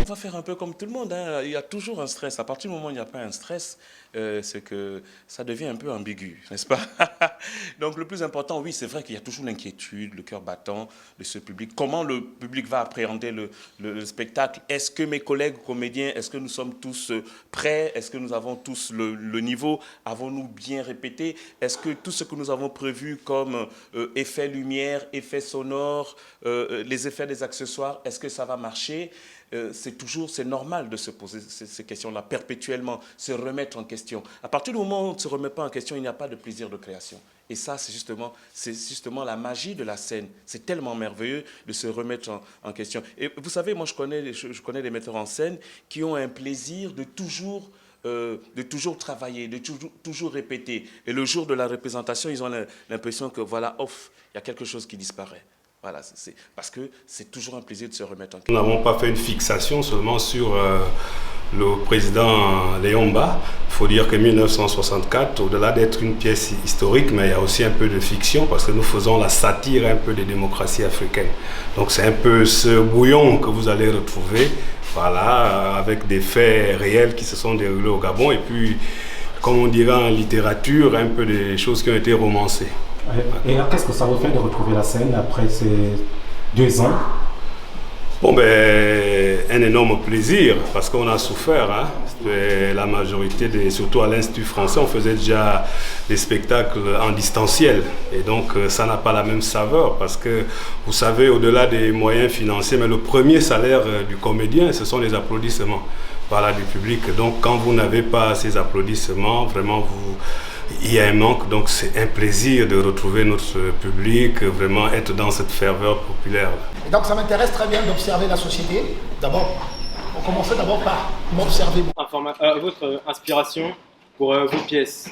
va faire un peu comme tout le monde, hein. Il y a toujours un stress. À partir du moment où il n'y a pas un stress, c'est que ça devient un peu ambigu, n'est-ce pas? Donc le plus important, oui, c'est vrai qu'il y a toujours l'inquiétude, le cœur battant de ce public. Comment le public va appréhender le spectacle? Est-ce que mes collègues comédiens, est-ce que nous sommes tous prêts? Est-ce que nous avons tous le niveau? Avons-nous bien répété? Est-ce que tout ce que nous avons prévu comme effets lumière, effets sonores, les effets des accessoires, est-ce que ça va marcher? C'est normal de se poser ces questions-là perpétuellement, se remettre en question. À partir du moment où on ne se remet pas en question, il n'y a pas de plaisir de création. Et ça, c'est justement la magie de la scène. C'est tellement merveilleux de se remettre en question. Et vous savez, moi, je connais des metteurs en scène qui ont un plaisir de toujours travailler, de toujours répéter. Et le jour de la représentation, ils ont l'impression que, voilà, off, il y a quelque chose qui disparaît. Voilà, parce que c'est toujours un plaisir de se remettre en question. Nous n'avons pas fait une fixation seulement sur le président Léon Mba. Il faut dire que 1964, au-delà d'être une pièce historique, mais il y a aussi un peu de fiction parce que nous faisons la satire un peu des démocraties africaines. Donc c'est un peu ce bouillon que vous allez retrouver, voilà, avec des faits réels qui se sont déroulés au Gabon et puis, comme on dirait en littérature, un peu des choses qui ont été romancées. Et alors, qu'est-ce que ça vous fait de retrouver la scène après ces 2 ans? Bon, ben, un énorme plaisir parce qu'on a souffert. Hein. La majorité, surtout à l'Institut français, on faisait déjà des spectacles en distanciel. Et donc, ça n'a pas la même saveur parce que, vous savez, au-delà des moyens financiers, mais le premier salaire du comédien, ce sont les applaudissements, voilà, du public. Donc, quand vous n'avez pas ces applaudissements, vraiment, il y a un manque, donc c'est un plaisir de retrouver notre public, vraiment être dans cette ferveur populaire. Et donc ça m'intéresse très bien d'observer la société. D'abord, on commençait d'abord par m'observer. Votre inspiration pour vos pièces.